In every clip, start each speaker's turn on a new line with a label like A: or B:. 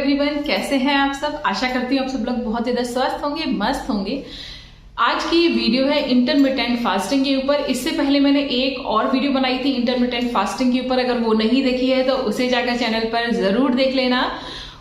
A: Everyone, कैसे हैं आप सब। आशा करती हूँ आप सब लोग बहुत ज्यादा स्वस्थ होंगे, मस्त होंगे। आज की वीडियो है इंटरमिटेंट फास्टिंग के ऊपर। इससे पहले मैंने एक और वीडियो बनाई थी इंटरमिटेंट फास्टिंग के ऊपर, अगर वो नहीं देखी है तो उसे जाकर चैनल पर जरूर देख लेना।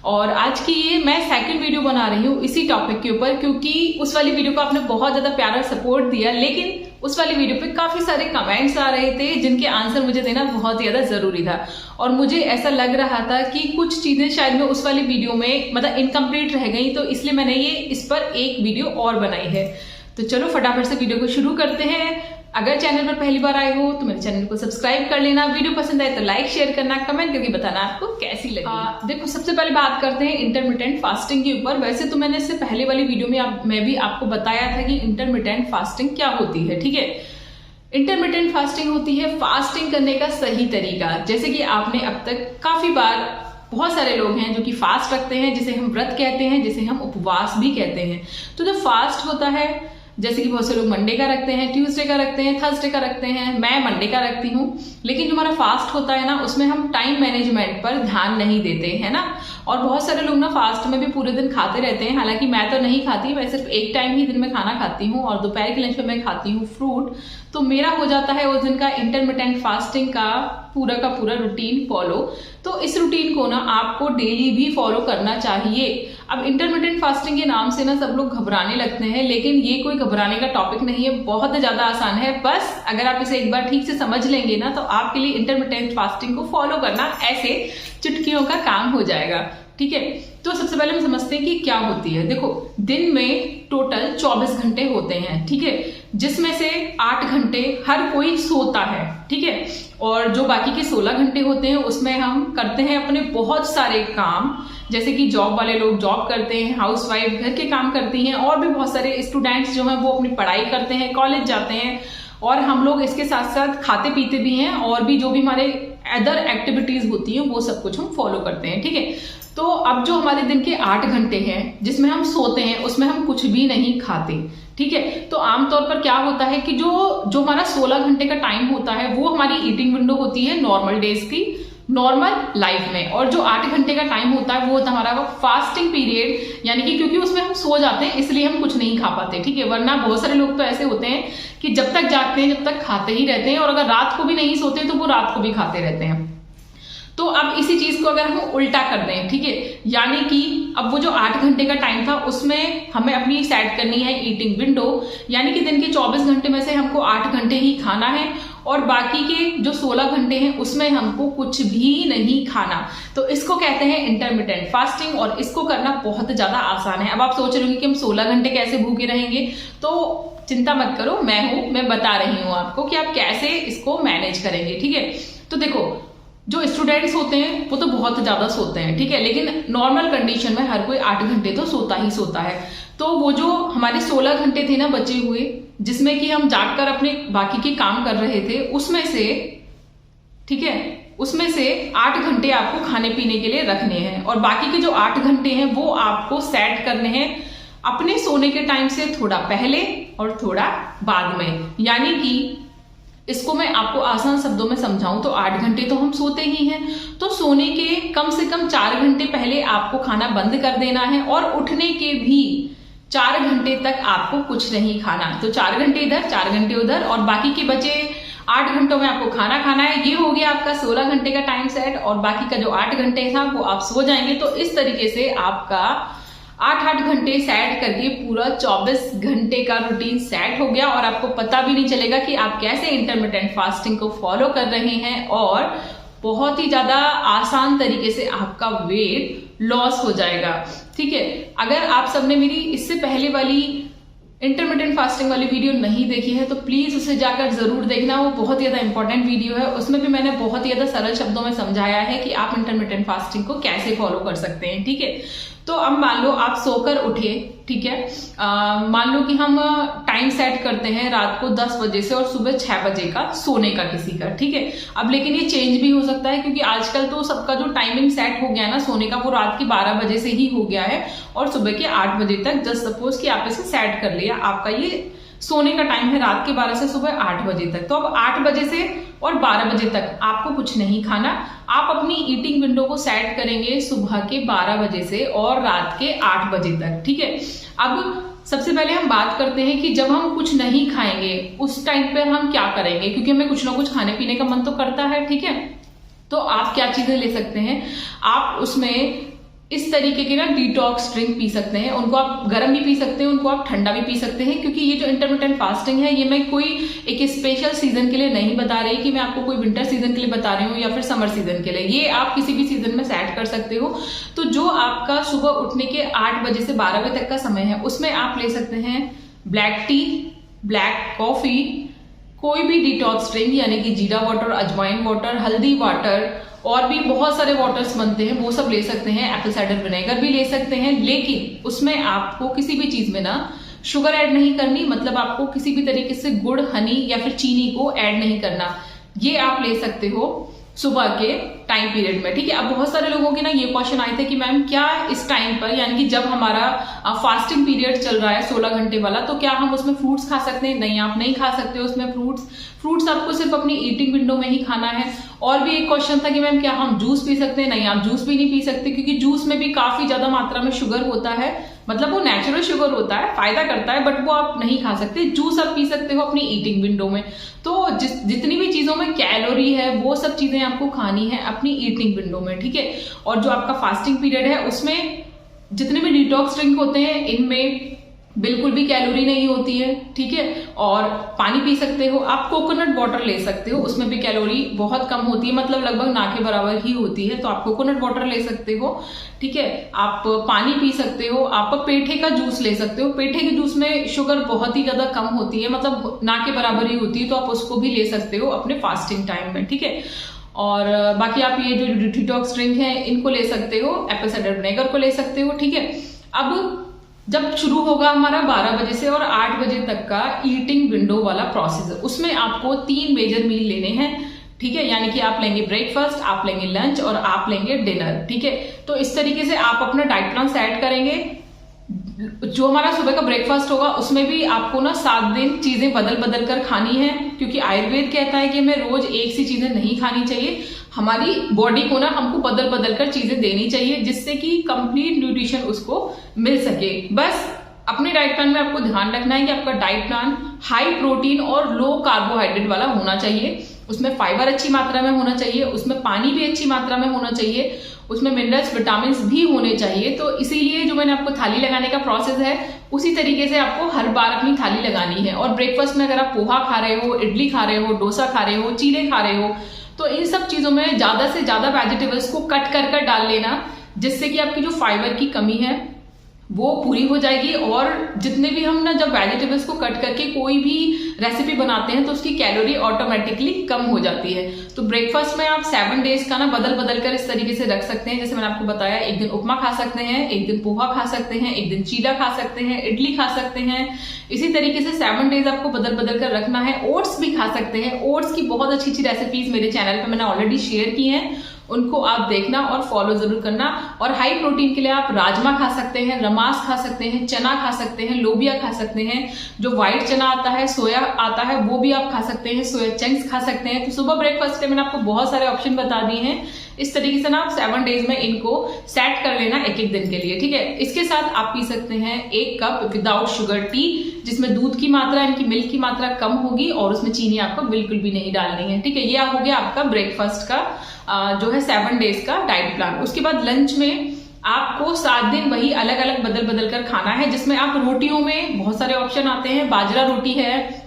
A: और आज की ये मैं सेकंड वीडियो बना रही हूँ इसी टॉपिक के ऊपर, क्योंकि उस वाली वीडियो को आपने बहुत ज्यादा प्यारा सपोर्ट दिया, लेकिन उस वाली वीडियो पे काफी सारे कमेंट्स आ रहे थे जिनके आंसर मुझे देना बहुत ज्यादा जरूरी था। और मुझे ऐसा लग रहा था कि कुछ चीजें शायद मैं उस वाली वीडियो में मतलब इनकम्प्लीट रह गई, तो इसलिए मैंने ये इस पर एक वीडियो और बनाई है। तो चलो फटाफट से वीडियो को शुरू करते हैं। अगर चैनल पर पहली बार आए हो तो मेरे चैनल को सब्सक्राइब कर लेना, वीडियो पसंद आए तो लाइक शेयर करना, कमेंट करके बताना आपको कैसी लगी। देखो, सबसे पहले बात करते हैं इंटरमिटेंट फास्टिंग के ऊपर। वैसे तो मैंने इससे पहले वाली वीडियो में मैं भी आपको बताया था कि इंटरमिटेंट फास्टिंग क्या होती है। ठीक है, इंटरमिटेंट फास्टिंग होती है फास्टिंग करने का सही तरीका। जैसे कि आपने अब तक काफी बार, बहुत सारे लोग हैं जो कि फास्ट रखते हैं, जिसे हम व्रत कहते हैं, जिसे हम उपवास भी कहते हैं। तो जो फास्ट होता है, जैसे कि बहुत से लोग मंडे का रखते हैं, ट्यूसडे का रखते हैं, थर्सडे का रखते हैं, मैं मंडे का रखती हूँ। लेकिन जो हमारा फास्ट होता है ना, उसमें हम टाइम मैनेजमेंट पर ध्यान नहीं देते है ना। और बहुत सारे लोग ना फास्ट में भी पूरे दिन खाते रहते हैं। हालांकि मैं तो नहीं खाती, मैं सिर्फ एक टाइम ही दिन में खाना खाती हूँ और दोपहर के लंच में मैं खाती हूँ फ्रूट। तो मेरा हो जाता है उस दिन का इंटरमिटेंट फास्टिंग का पूरा रूटीन फॉलो। तो इस रूटीन को ना आपको डेली भी फॉलो करना चाहिए। अब इंटरमिटेंट फास्टिंग के नाम से ना सब लोग घबराने लगते हैं, लेकिन ये कोई घबराने का टॉपिक नहीं है, बहुत ज्यादा आसान है। बस अगर आप इसे एक बार ठीक से समझ लेंगे ना, तो आपके लिए इंटरमिटेंट फास्टिंग को फॉलो करना ऐसे चुटकियों का काम हो जाएगा। ठीक है, तो सबसे पहले हम समझते हैं कि क्या होती है। देखो, दिन में टोटल 24 घंटे होते हैं, ठीक है, जिसमें से 8 घंटे हर कोई सोता है। ठीक है, और जो बाकी के 16 घंटे होते हैं उसमें हम करते हैं अपने बहुत सारे काम। जैसे कि जॉब वाले लोग जॉब करते हैं, हाउसवाइफ घर के काम करती हैं, और भी बहुत सारे स्टूडेंट्स जो हैं वो अपनी पढ़ाई करते हैं, कॉलेज जाते हैं। और हम लोग इसके साथ साथ खाते पीते भी हैं, और भी जो भी हमारे अदर एक्टिविटीज होती हैं वो सब कुछ हम फॉलो करते हैं। ठीक है, तो अब जो हमारे दिन के 8 घंटे हैं जिसमें हम सोते हैं, उसमें हम कुछ भी नहीं खाते। ठीक है, तो आमतौर पर क्या होता है कि जो हमारा 16 घंटे का टाइम होता है वो हमारी ईटिंग विंडो होती है नॉर्मल डेज की, नॉर्मल लाइफ में। और जो 8 घंटे का टाइम होता है वो होता है हमारा फास्टिंग पीरियड, यानी कि क्योंकि उसमें हम सो जाते हैं इसलिए हम कुछ नहीं खा पाते। ठीक है, वरना बहुत सारे लोग तो ऐसे होते हैं कि जब तक जागते हैं जब तक खाते ही रहते हैं, और अगर रात को भी नहीं सोते तो वो रात को भी खाते रहते हैं। तो अब इसी चीज को अगर हम उल्टा कर दें, ठीक है, यानी कि अब वो जो 8 घंटे का टाइम था उसमें हमें अपनी सेट करनी है ईटिंग विंडो, यानी कि दिन के 24 घंटे में से हमको 8 घंटे ही खाना है, और बाकी के जो 16 घंटे हैं उसमें हमको कुछ भी नहीं खाना। तो इसको कहते हैं इंटरमिटेंट फास्टिंग, और इसको करना बहुत ज्यादा आसान है। अब आप सोच रहे होंगे कि हम 16 घंटे कैसे भूखे रहेंगे, तो चिंता मत करो, मैं बता रही हूं आपको कि आप कैसे इसको मैनेज करेंगे। ठीक है, तो देखो, जो स्टूडेंट्स होते हैं वो तो बहुत ज्यादा सोते हैं, ठीक है, लेकिन नॉर्मल कंडीशन में हर कोई 8 घंटे तो सोता ही सोता है। तो वो जो हमारे 16 घंटे थे ना बचे हुए, जिसमें कि हम जागकर अपने बाकी के काम कर रहे थे, उसमें से, ठीक है, उसमें से 8 घंटे आपको खाने पीने के लिए रखने हैं, और बाकी के जो 8 घंटे हैं वो आपको सेट करने हैं अपने सोने के टाइम से थोड़ा पहले और थोड़ा बाद में। यानी कि इसको मैं आपको आसान शब्दों में समझाऊं तो 8 घंटे तो हम सोते ही हैं, तो सोने के कम से कम 4 घंटे पहले आपको खाना बंद कर देना है, और उठने के भी 4 घंटे तक आपको कुछ नहीं खाना। तो 4 घंटे इधर 4 घंटे उधर, और बाकी के बचे 8 घंटों में आपको खाना खाना है। ये हो गया आपका 16 घंटे का टाइम सेट, और बाकी का जो 8 घंटे था वो आप सो जाएंगे। तो इस तरीके से आपका 8 घंटे सेट करके पूरा 24 घंटे का रूटीन सेट हो गया, और आपको पता भी नहीं चलेगा कि आप कैसे इंटरमिटेंट फास्टिंग को फॉलो कर रहे हैं, और बहुत ही ज्यादा आसान तरीके से आपका वेट लॉस हो जाएगा। ठीक है, अगर आप सबने मेरी इससे पहले वाली इंटरमिटेंट फास्टिंग वाली वीडियो नहीं देखी है तो प्लीज उसे जाकर जरूर देखना, वो बहुत ज्यादा इंपॉर्टेंट वीडियो है। उसमें भी मैंने बहुत ज्यादा सरल शब्दों में समझाया है कि आप इंटरमिटेंट फास्टिंग को कैसे फॉलो कर सकते हैं। ठीक है, तो अब मान लो आप सोकर उठे, ठीक है, मान लो कि हम टाइम सेट करते हैं रात को 10 बजे से और सुबह 6 बजे का सोने का किसी का। ठीक है, अब लेकिन ये चेंज भी हो सकता है, क्योंकि आजकल तो सबका जो टाइमिंग सेट हो गया है ना सोने का, वो रात की 12 बजे से ही हो गया है, और सुबह के 8 बजे तक, जस्ट सपोज कि आप इसे सेट कर लिया, आपका ये सोने का टाइम है रात के 12 से सुबह 8 बजे तक। तो अब 8 बजे से और 12 बजे तक आपको कुछ नहीं खाना। आप अपनी ईटिंग विंडो को सेट करेंगे सुबह के 12 बजे से और रात के 8 बजे तक, ठीक है। अब सबसे पहले हम बात करते हैं कि जब हम कुछ नहीं खाएंगे उस टाइम पे हम क्या करेंगे, क्योंकि हमें कुछ ना कुछ खाने पीने का मन तो करता है, ठीक है। तो आप क्या चीजें ले सकते हैं, आप उसमें इस तरीके के ना डिटॉक्स ड्रिंक पी सकते हैं। उनको आप गर्म भी पी सकते हैं, उनको आप ठंडा भी पी सकते हैं, क्योंकि ये जो इंटरमिटेंट फास्टिंग है ये मैं कोई एक स्पेशल सीजन के लिए नहीं बता रही कि मैं आपको कोई विंटर सीजन के लिए बता रही हूँ या फिर समर सीजन के लिए। ये आप किसी भी सीजन में सेट कर सकते हो। तो जो आपका सुबह उठने के 8 बजे से 12 बजे तक का समय है उसमें आप ले सकते हैं ब्लैक टी, ब्लैक कॉफी, कोई भी डिटॉक्स ड्रिंक यानी कि जीरा वाटर, अजवाइन वाटर, हल्दी वाटर, और भी बहुत सारे वाटर्स बनते हैं वो सब ले सकते हैं। एप्पल साइडर विनेगर भी ले सकते हैं, लेकिन उसमें आपको किसी भी चीज में ना शुगर ऐड नहीं करनी, मतलब आपको किसी भी तरीके से गुड़, हनी या फिर चीनी को ऐड नहीं करना। ये आप ले सकते हो सुबह के टाइम पीरियड में, ठीक है। अब बहुत सारे लोगों के ना ये क्वेश्चन आए थे कि मैम क्या इस टाइम पर, यानी कि जब हमारा फास्टिंग पीरियड चल रहा है 16 घंटे वाला, तो क्या हम उसमें फ्रूट्स खा सकते हैं? नहीं, आप नहीं खा सकते उसमें फ्रूट्स आपको सिर्फ अपनी ईटिंग विंडो में ही खाना है। और भी एक क्वेश्चन था कि मैम क्या हम जूस पी सकते हैं? नहीं, आप जूस भी नहीं पी सकते, क्योंकि जूस में भी काफी ज्यादा मात्रा में शुगर होता है, मतलब वो नेचुरल शुगर होता है, फायदा करता है, बट वो आप नहीं खा सकते। जूस आप पी सकते हो अपनी ईटिंग विंडो में। तो जितनी भी चीजों में कैलोरी है वो सब चीजें आपको खानी है अपनी ईटिंग विंडो में, ठीक है। और जो आपका फास्टिंग पीरियड है उसमें जितने भी डिटॉक्स ड्रिंक होते हैं इनमें बिल्कुल भी कैलोरी नहीं होती है, ठीक है। और पानी पी सकते हो आप, कोकोनट वाटर ले सकते हो, उसमें भी कैलोरी बहुत कम होती है, मतलब लगभग ना के बराबर ही होती है। तो आप कोकोनट वाटर ले सकते हो, ठीक है। आप पानी पी सकते हो, आप पेठे का जूस ले सकते हो। पेठे के जूस में शुगर बहुत ही ज्यादा कम होती है, मतलब ना के बराबर ही होती है, तो आप उसको भी ले सकते हो अपने फास्टिंग टाइम में, ठीक है। और बाकी आप ये जो डिटॉक्स ड्रिंक है इनको ले सकते हो, एप्पल साइडर विनेगर को ले सकते हो, ठीक है। अब जब शुरू होगा हमारा 12 बजे से और 8 बजे तक का ईटिंग विंडो वाला प्रोसेस, उसमें आपको 3 मेजर मील लेने हैं, ठीक है। यानी कि आप लेंगे ब्रेकफास्ट, आप लेंगे लंच और आप लेंगे डिनर, ठीक है। तो इस तरीके से आप अपना डाइट प्लान सेट करेंगे। जो हमारा सुबह का ब्रेकफास्ट होगा उसमें भी आपको ना 7 दिन चीजें बदल बदल कर खानी है, क्योंकि आयुर्वेद कहता है कि हमें रोज एक सी चीजें नहीं खानी चाहिए। हमारी बॉडी को ना हमको बदल बदल कर चीजें देनी चाहिए, जिससे कि कंप्लीट न्यूट्रिशन उसको मिल सके। बस अपने डाइट प्लान में आपको ध्यान रखना है कि आपका डाइट प्लान हाई प्रोटीन और लो कार्बोहाइड्रेट वाला होना चाहिए। उसमें फाइबर अच्छी मात्रा में होना चाहिए, उसमें पानी भी अच्छी मात्रा में होना चाहिए, उसमें मिनरल्स, विटामिन भी होने चाहिए। तो इसीलिए जो मैंने आपको थाली लगाने का प्रोसेस है उसी तरीके से आपको हर बार अपनी थाली लगानी है। और ब्रेकफास्ट में अगर आप पोहा खा रहे हो, इडली खा रहे हो, डोसा खा रहे हो, चीले खा रहे हो, तो इन सब चीजों में ज्यादा से ज्यादा वेजिटेबल्स को कट कर डाल लेना, जिससे कि आपकी जो फाइबर की कमी है वो पूरी हो जाएगी। और जितने भी हम ना जब वेजिटेबल्स को कट करके कोई भी रेसिपी बनाते हैं तो उसकी कैलोरी ऑटोमेटिकली कम हो जाती है। तो ब्रेकफास्ट में आप 7 डेज का ना बदल बदल कर इस तरीके से रख सकते हैं। जैसे मैंने आपको बताया, एक दिन उपमा खा सकते हैं, एक दिन पोहा खा सकते हैं, एक दिन चीला खा सकते हैं, इडली खा सकते हैं। इसी तरीके से 7 डेज आपको बदल बदल कर रखना है। ओट्स भी खा सकते हैं। ओट्स की बहुत अच्छी अच्छी रेसिपीज मेरे चैनल पर मैंने ऑलरेडी शेयर की हैं, उनको आप देखना और फॉलो जरूर करना। और हाई प्रोटीन के लिए आप राजमा खा सकते हैं, रमास खा सकते हैं, चना खा सकते हैं, लोबिया खा सकते हैं, जो व्हाइट चना आता है, सोया आता है, वो भी आप खा सकते हैं, सोया चंक्स खा सकते हैं। तो सुबह ब्रेकफास्ट के मैंने आपको बहुत सारे ऑप्शन बता दिए हैं। इस तरीके से ना आप 7 डेज में इनको सेट कर लेना एक एक दिन के लिए, ठीक है। इसके साथ आप पी सकते हैं 1 कप विदाउट शुगर टी, जिसमें दूध की मात्रा यानी कि मिल्क की मात्रा कम होगी और उसमें चीनी आपको बिल्कुल भी नहीं डालनी है, ठीक है। ये हो गया आपका ब्रेकफास्ट का जो है 7 डेज का डाइट प्लान। उसके बाद लंच में आपको 7 दिन वही अलग अलग बदल बदल कर खाना है, जिसमें आप रोटियों में बहुत सारे ऑप्शन आते हैं। बाजरा रोटी है,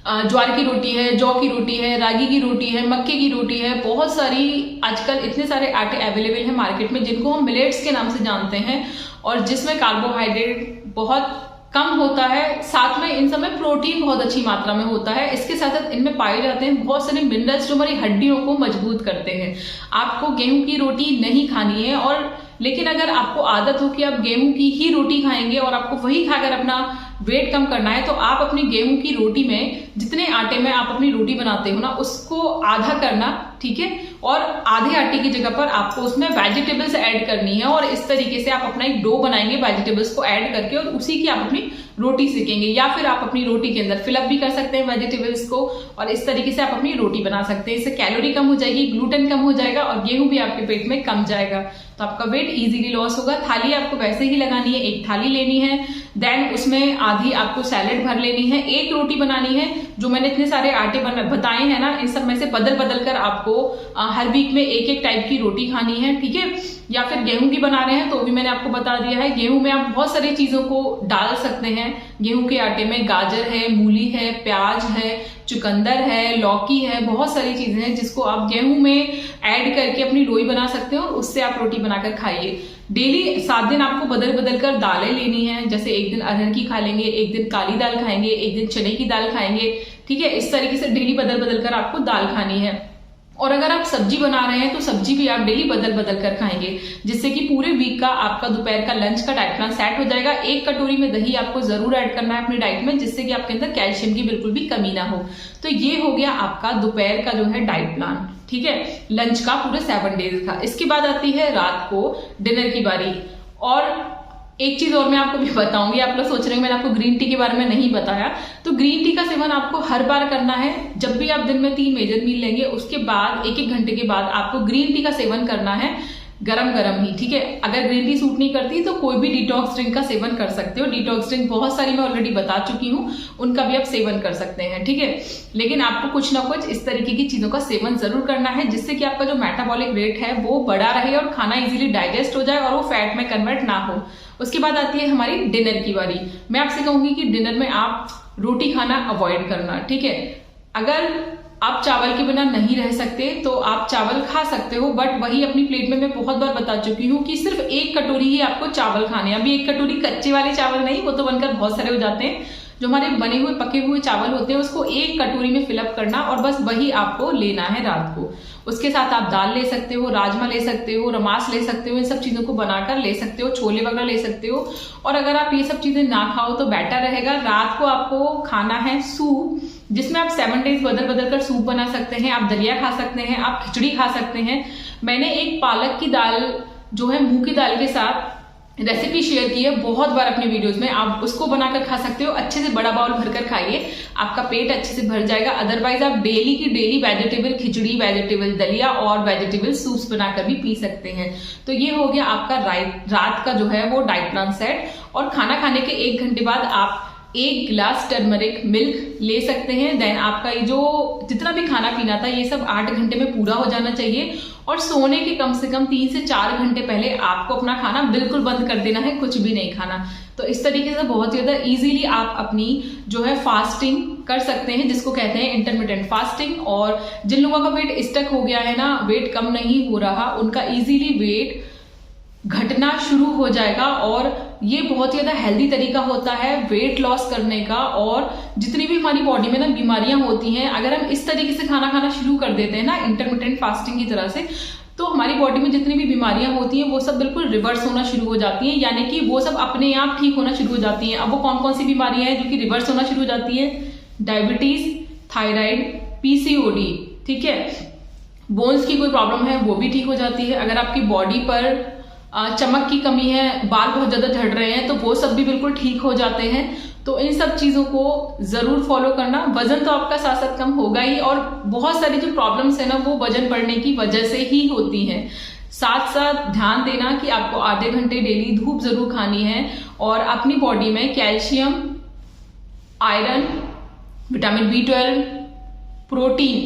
A: ज्वार की रोटी है, जौ की रोटी है, रागी की रोटी है, मक्के की रोटी है, बहुत सारी आजकल इतने सारे आटे अवेलेबल हैं मार्केट में, जिनको हम मिलेट्स के नाम से जानते हैं, और जिसमें कार्बोहाइड्रेट बहुत कम होता है, साथ में इन सब में प्रोटीन बहुत अच्छी मात्रा में होता है। इसके साथ साथ इनमें पाए जाते हैं बहुत सारे मिनरल्स जो हमारी हड्डियों को मजबूत करते हैं। आपको गेहूं की रोटी नहीं खानी है, और लेकिन अगर आपको आदत हो कि आप गेहूं की ही रोटी खाएंगे और आपको वही खाकर अपना वेट कम करना है, तो आप अपनी गेहूं की रोटी में जितने आटे में आप अपनी रोटी बनाते हो ना उसको आधा करना, ठीक है, और आधे आटे की जगह पर आपको उसमें वेजिटेबल्स ऐड करनी है और इस तरीके से आप अपना एक डो बनाएंगे वेजिटेबल्स को ऐड करके और उसी की आप अपनी रोटी सेकेंगे, या फिर आप अपनी रोटी के अंदर फिलअप भी कर सकते हैं वेजिटेबल्स को और इस तरीके से आप अपनी रोटी बना सकते हैं। इससे कैलोरी कम हो जाएगी, ग्लूटेन कम हो जाएगा और गेहूं भी आपके पेट में कम जाएगा, तो आपका वेट इजीली लॉस होगा। थाली आपको वैसे ही लगानी है, एक थाली लेनी है, देन उसमें आधी आपको सैलेड भर लेनी है, एक रोटी बनानी है। जो मैंने इतने सारे आटे बताए हैं ना, इन सब में से बदल बदल कर आपको हर वीक में एक एक टाइप की रोटी खानी है, ठीक है। या फिर गेहूं की बना रहे हैं तो भी मैंने आपको बता दिया है, गेहूं में आप बहुत सारी चीजों को डाल सकते हैं। गेहूं के आटे में गाजर है, मूली है, प्याज है, चुकंदर है, लौकी है, बहुत सारी चीजें हैं जिसको आप गेहूं में ऐड करके अपनी लोई बना सकते हो और उससे आप रोटी बनाकर खाइए। डेली 7 दिन आपको बदल बदल कर दालें लेनी है, जैसे एक दिन अरहर की खा लेंगे, एक दिन काली दाल खाएंगे, एक दिन चने की दाल खाएंगे, ठीक है। इस तरीके से डेली बदल बदल कर आपको दाल खानी है। और अगर आप सब्जी बना रहे हैं तो सब्जी भी आप डेली बदल बदल कर खाएंगे, जिससे कि पूरे वीक का आपका दोपहर का लंच का डाइट प्लान सेट हो जाएगा। 1 कटोरी में दही आपको जरूर ऐड करना है अपनी डाइट में, जिससे कि आपके अंदर कैल्शियम की बिल्कुल भी कमी ना हो। तो ये हो गया आपका दोपहर का जो है डाइट प्लान, ठीक है, लंच का पूरे 7 डेज का। इसके बाद आती है रात को डिनर की बारी। और एक चीज और मैं आपको भी बताऊंगी, आप लोग सोच रहे हैं मैंने आपको ग्रीन टी के बारे में नहीं बताया, तो ग्रीन टी का सेवन आपको हर बार करना है। जब भी आप दिन में 3 मेजर मील लेंगे उसके बाद 1-1 घंटे के बाद आपको ग्रीन टी का सेवन करना है, गरम गरम ही, ठीक है। अगर ग्रीन टी सूट नहीं करती तो कोई भी डिटॉक्स ड्रिंक का सेवन कर सकते हो। डिटॉक्स ड्रिंक बहुत सारी मैं ऑलरेडी बता चुकी हूँ, उनका भी आप सेवन कर सकते हैं, ठीक है। लेकिन आपको कुछ ना कुछ इस तरीके की चीजों का सेवन जरूर करना है, जिससे कि आपका जो मेटाबॉलिक रेट है वो बढ़ा रहे और खाना इजीली डाइजेस्ट हो जाए और वो फैट में कन्वर्ट ना हो। उसके बाद आती है हमारी डिनर की बारी। मैं आपसे कहूंगी कि डिनर में आप रोटी खाना अवॉइड करना, ठीक है। अगर आप चावल के बिना नहीं रह सकते तो आप चावल खा सकते हो, बट वही अपनी प्लेट में मैं बहुत बार बता चुकी हूँ कि सिर्फ 1 कटोरी ही आपको चावल खाने हैं। अभी 1 कटोरी कच्चे वाले चावल नहीं, वो तो बनकर बहुत सारे हो जाते हैं। जो हमारे बने हुए पके हुए चावल होते हैं उसको 1 कटोरी में फिलअप करना और बस वही आपको लेना है रात को। उसके साथ आप दाल ले सकते हो, राजमा ले सकते हो, रमास ले सकते हो, इन सब चीजों को बनाकर ले सकते हो, छोले वगैरह ले सकते हो। और अगर आप ये सब चीजें ना खाओ तो बेटर रहेगा। रात को आपको खाना है सूप, जिसमें आप 7 डेज बदल बदल कर सूप बना सकते हैं, आप दलिया खा सकते हैं, आप खिचड़ी खा सकते हैं। मैंने एक पालक की दाल जो है मूंग की दाल के साथ रेसिपी शेयर की है बहुत बार अपने वीडियोस में, आप उसको बनाकर खा सकते हो। अच्छे से बड़ा बाउल भरकर खाइए, आपका पेट अच्छे से भर जाएगा। अदरवाइज आप डेली की डेली वेजिटेबल खिचड़ी, वेजिटेबल दलिया और वेजिटेबल सूप्स बनाकर भी पी सकते हैं। तो ये हो गया आपका रात का जो है वो डाइट प्लान सेट। और खाना खाने के 1 घंटे बाद आप 1 गिलास टर्मरिक मिल्क ले सकते हैं। देन आपका ये जो जितना भी खाना पीना था ये सब 8 घंटे में पूरा हो जाना चाहिए। और सोने के कम से कम 3 से 4 घंटे पहले आपको अपना खाना बिल्कुल बंद कर देना है, कुछ भी नहीं खाना। तो इस तरीके से बहुत ज्यादा इजीली आप अपनी जो है फास्टिंग कर सकते हैं, जिसको कहते हैं इंटरमिटेंट फास्टिंग। और जिन लोगों का वेट स्टक हो गया है ना, वेट कम नहीं हो रहा, उनका इजीली वेट घटना शुरू हो जाएगा। और ये बहुत ज्यादा हेल्दी तरीका होता है वेट लॉस करने का। और जितनी भी हमारी बॉडी में ना बीमारियां होती हैं, अगर हम इस तरीके से खाना खाना शुरू कर देते हैं ना इंटरमिटेंट फास्टिंग की तरह से, तो हमारी बॉडी में जितनी भी बीमारियां होती हैं वो सब बिल्कुल रिवर्स होना शुरू हो जाती हैं, यानी कि वो सब अपने आप ठीक होना शुरू हो जाती हैं। अब वो कौन कौन सी बीमारियां हैं जो कि रिवर्स होना शुरू हो जाती है? डायबिटीज, थायराइड, पीसीओडी, ठीक है। बोन्स की कोई प्रॉब्लम है वो भी ठीक हो जाती है। अगर आपकी बॉडी पर चमक की कमी है, बाल बहुत ज्यादा झड़ रहे हैं, तो वो सब भी बिल्कुल ठीक हो जाते हैं। तो इन सब चीजों को जरूर फॉलो करना। वजन तो आपका साथ साथ कम होगा ही, और बहुत सारी जो प्रॉब्लम्स है ना वो वजन बढ़ने की वजह से ही होती हैं। साथ साथ ध्यान देना कि आपको आधे घंटे डेली धूप जरूर खानी है और अपनी बॉडी में calcium, iron, vitamin B12, protein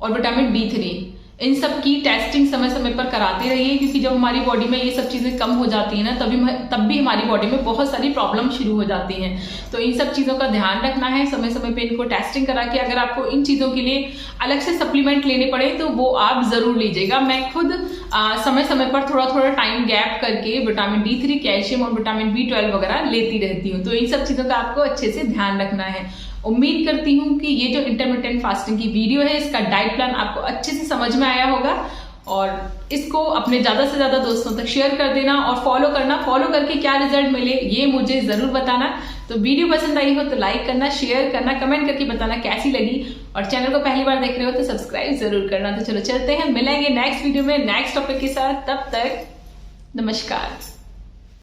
A: और विटामिन D3 इन सब की टेस्टिंग समय समय पर कराते रहिए, क्योंकि जब हमारी बॉडी में ये सब चीजें कम हो जाती है ना तब भी हमारी बॉडी में बहुत सारी प्रॉब्लम शुरू हो जाती हैं। तो इन सब चीजों का ध्यान रखना है, समय समय पे इनको टेस्टिंग करा के अगर आपको इन चीजों के लिए अलग से सप्लीमेंट लेने पड़े तो वो आप जरूर लीजिएगा। मैं खुद समय समय पर थोड़ा थोड़ा टाइम गैप करके विटामिन D3, कैल्शियम और विटामिन B12 वगैरह लेती रहती हूँ। तो इन सब चीजों का आपको अच्छे से ध्यान रखना है। उम्मीद करती हूँ कि ये जो इंटरमिटेंट फास्टिंग की वीडियो है इसका डाइट प्लान आपको अच्छे से समझ में आया होगा। और इसको अपने ज्यादा से ज्यादा दोस्तों तक शेयर कर देना और फॉलो करना। फॉलो करके क्या रिजल्ट मिले ये मुझे जरूर बताना। तो वीडियो पसंद आई हो तो लाइक करना, शेयर करना, कमेंट करके बताना कैसी लगी, और चैनल को पहली बार देख रहे हो तो सब्सक्राइब जरूर करना। तो चलो चलते हैं, मिलेंगे नेक्स्ट वीडियो में नेक्स्ट टॉपिक के साथ। तब तक नमस्कार।